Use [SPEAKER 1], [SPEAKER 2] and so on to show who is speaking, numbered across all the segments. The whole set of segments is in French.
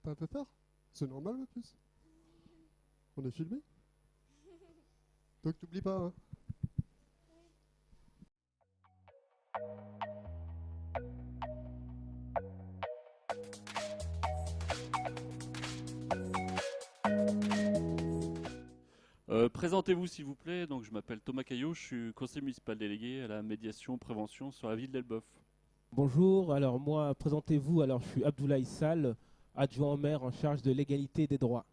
[SPEAKER 1] T'as un peu peur? C'est normal en plus. On est filmé. Donc t'oublies pas, hein.
[SPEAKER 2] Présentez-vous s'il vous plaît. Donc, je m'appelle Thomas Caillot, je suis conseiller municipal délégué à la médiation prévention sur la ville d'Elbeuf.
[SPEAKER 3] Bonjour, alors moi, présentez-vous, alors je suis Abdoulaye Sall, adjoint au maire en charge de l'égalité des droits.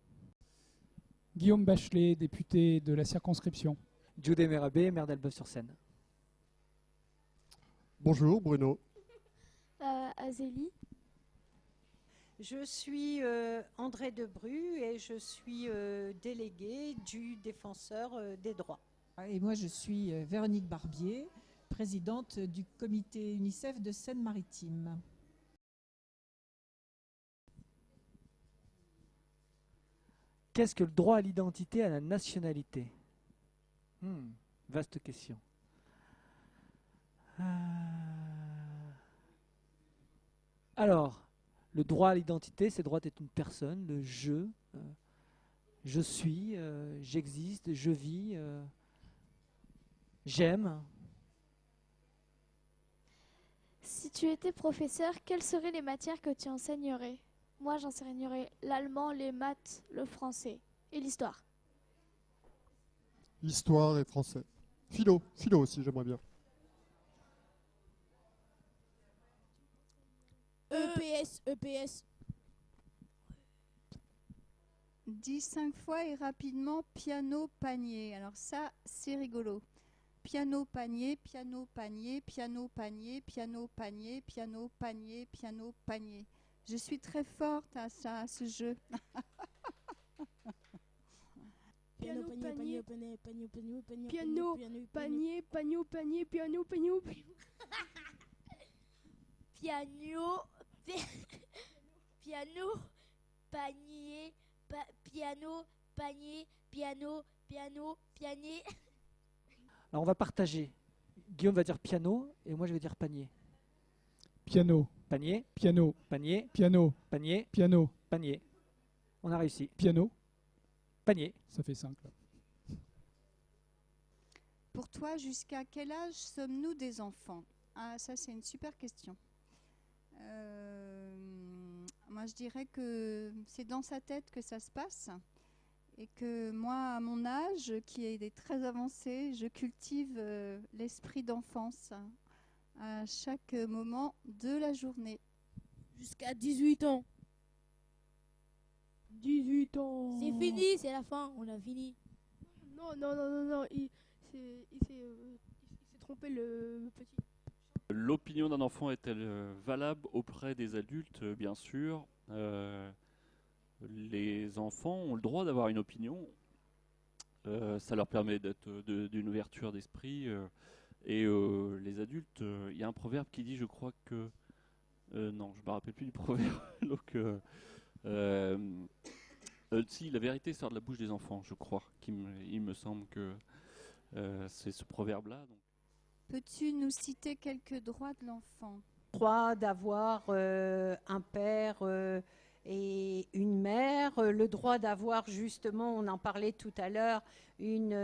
[SPEAKER 4] Guillaume Bachelet, député de la circonscription.
[SPEAKER 5] Djoudé Merabé, maire d'Elbeuf-sur-Seine.
[SPEAKER 1] Bonjour Bruno.
[SPEAKER 6] Azélie.
[SPEAKER 7] Je suis André Debru et je suis déléguée du défenseur des droits.
[SPEAKER 8] Et moi, je suis Véronique Barbier, présidente du comité UNICEF de Seine-Maritime.
[SPEAKER 5] Qu'est-ce que le droit à l'identité et à la nationalité? Vaste question. Alors, le droit à l'identité, c'est le droit d'être une personne, le je suis, j'existe, je vis, j'aime.
[SPEAKER 6] Si tu étais professeur, quelles seraient les matières que tu enseignerais? Moi, j'enseignerais l'allemand, les maths, le français et l'histoire.
[SPEAKER 1] Histoire et français. Philo aussi, j'aimerais bien.
[SPEAKER 9] EPS.
[SPEAKER 10] Dis 5 fois et rapidement piano panier. Alors ça, c'est rigolo. Piano panier, piano panier, piano panier, piano panier, piano panier, piano panier. Je suis très forte à ça, à ce jeu.
[SPEAKER 9] Piano panier, piano panier, piano panier.
[SPEAKER 5] Alors on va partager. Guillaume va dire piano et moi je vais dire panier.
[SPEAKER 4] Piano,
[SPEAKER 5] Panier,
[SPEAKER 4] piano,
[SPEAKER 5] panier,
[SPEAKER 4] piano,
[SPEAKER 5] panier,
[SPEAKER 4] piano,
[SPEAKER 5] panier. On a réussi.
[SPEAKER 4] piano.
[SPEAKER 5] Panier.
[SPEAKER 4] Ça fait 5 là.
[SPEAKER 10] Pour toi, jusqu'à quel âge sommes-nous des enfants? Ah, ça, c'est une super question. Moi, je dirais que c'est dans sa tête que ça se passe. Et que moi, à mon âge, qui est très avancé, je cultive l'esprit d'enfance à chaque moment de la journée.
[SPEAKER 9] Jusqu'à 18 ans.
[SPEAKER 11] 18 ans.
[SPEAKER 9] C'est fini, c'est la fin, on a fini.
[SPEAKER 11] Non. Il s'est trompé le petit.
[SPEAKER 2] L'opinion d'un enfant est-elle valable auprès des adultes? Bien sûr. Les enfants ont le droit d'avoir une opinion. Ça leur permet d'être d'une ouverture d'esprit. Et les adultes, il y a un proverbe qui dit, je crois que... non, je ne me rappelle plus du proverbe. Donc, si, la vérité sort de la bouche des enfants, je crois. Il me semble que c'est ce proverbe-là. Donc.
[SPEAKER 10] Peux-tu nous citer quelques droits de l'enfant?
[SPEAKER 7] Droit d'avoir un père et une mère, le droit d'avoir justement, on en parlait tout à l'heure, une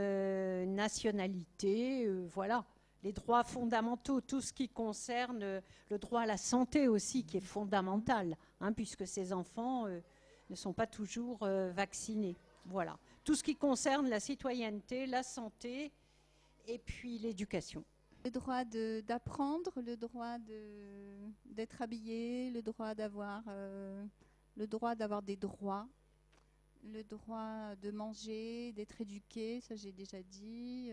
[SPEAKER 7] nationalité, voilà, les droits fondamentaux, tout ce qui concerne le droit à la santé aussi, qui est fondamental, hein, puisque ces enfants ne sont pas toujours vaccinés. Voilà, tout ce qui concerne la citoyenneté, la santé et puis l'éducation.
[SPEAKER 10] Le droit d'apprendre, le droit d'être habillé, le droit d'avoir des droits, le droit de manger, d'être éduqué, ça j'ai déjà dit,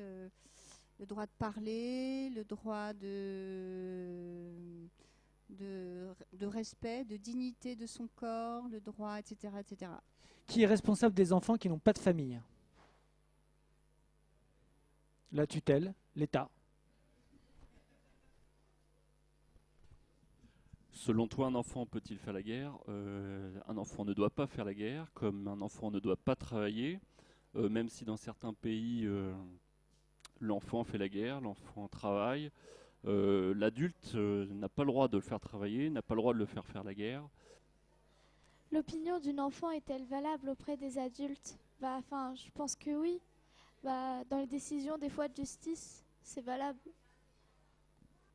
[SPEAKER 10] le droit de parler, le droit de respect, de dignité de son corps, le droit, etc., etc.
[SPEAKER 5] Qui est responsable des enfants qui n'ont pas de famille? La tutelle, l'État.
[SPEAKER 2] Selon toi, un enfant peut-il faire la guerre? Un enfant ne doit pas faire la guerre, comme un enfant ne doit pas travailler, même si dans certains pays, l'enfant fait la guerre, l'enfant travaille. L'adulte n'a pas le droit de le faire travailler, n'a pas le droit de le faire faire la guerre.
[SPEAKER 6] L'opinion d'une enfant est-elle valable auprès des adultes? Bah, enfin, je pense que oui. Bah, dans les décisions des fois de justice, c'est valable.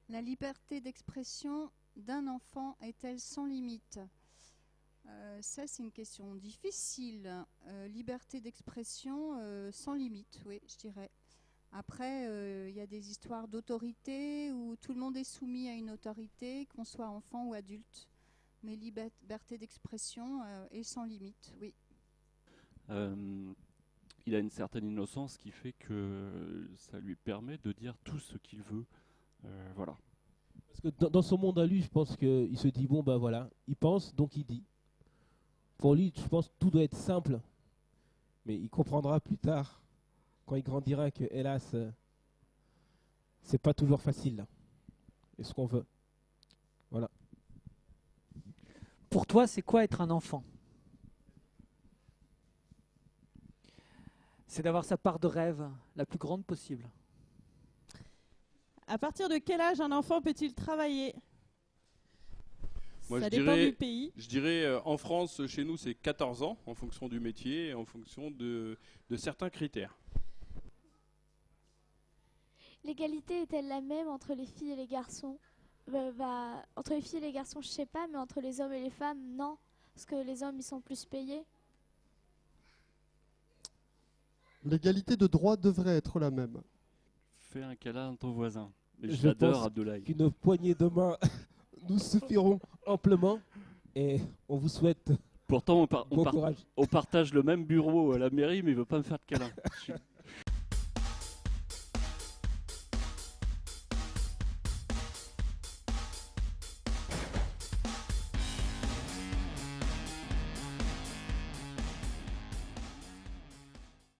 [SPEAKER 10] La liberté d'expression d'un enfant est-elle sans limite? Ça, c'est une question difficile. Liberté d'expression sans limite, oui, je dirais. Après, il y a des histoires d'autorité où tout le monde est soumis à une autorité, qu'on soit enfant ou adulte. Mais liberté d'expression est sans limite, oui.
[SPEAKER 2] Il a une certaine innocence qui fait que ça lui permet de dire tout ce qu'il veut. Voilà.
[SPEAKER 3] Parce que dans son monde à lui, je pense qu'il se dit, bon bah voilà, il pense, donc il dit. Pour lui, je pense que tout doit être simple. Mais il comprendra plus tard, quand il grandira, que hélas, c'est pas toujours facile. Et ce qu'on veut. Voilà.
[SPEAKER 5] Pour toi, c'est quoi être un enfant? C'est d'avoir sa part de rêve la plus grande possible.
[SPEAKER 12] À partir de quel âge un enfant peut-il travailler?
[SPEAKER 13] Moi,
[SPEAKER 12] Ça
[SPEAKER 13] je
[SPEAKER 12] dépend
[SPEAKER 13] dirais,
[SPEAKER 12] du pays.
[SPEAKER 13] Je dirais en France, chez nous, c'est 14 ans en fonction du métier et en fonction de certains critères.
[SPEAKER 6] L'égalité est-elle la même entre les filles et les garçons? Entre les filles et les garçons, je sais pas, mais entre les hommes et les femmes, non. Parce que les hommes, ils sont plus payés.
[SPEAKER 1] L'égalité de droit devrait être la même.
[SPEAKER 2] Fais un câlin à ton voisin. Mais
[SPEAKER 3] Je
[SPEAKER 2] j'adore
[SPEAKER 3] pense
[SPEAKER 2] Abdoulaye.
[SPEAKER 3] qu'une poignée de main nous suffiront amplement. Et on vous souhaite
[SPEAKER 2] Pourtant,
[SPEAKER 3] bon courage.
[SPEAKER 2] on partage le même bureau à la mairie, mais il veut pas me faire de câlin. Je suis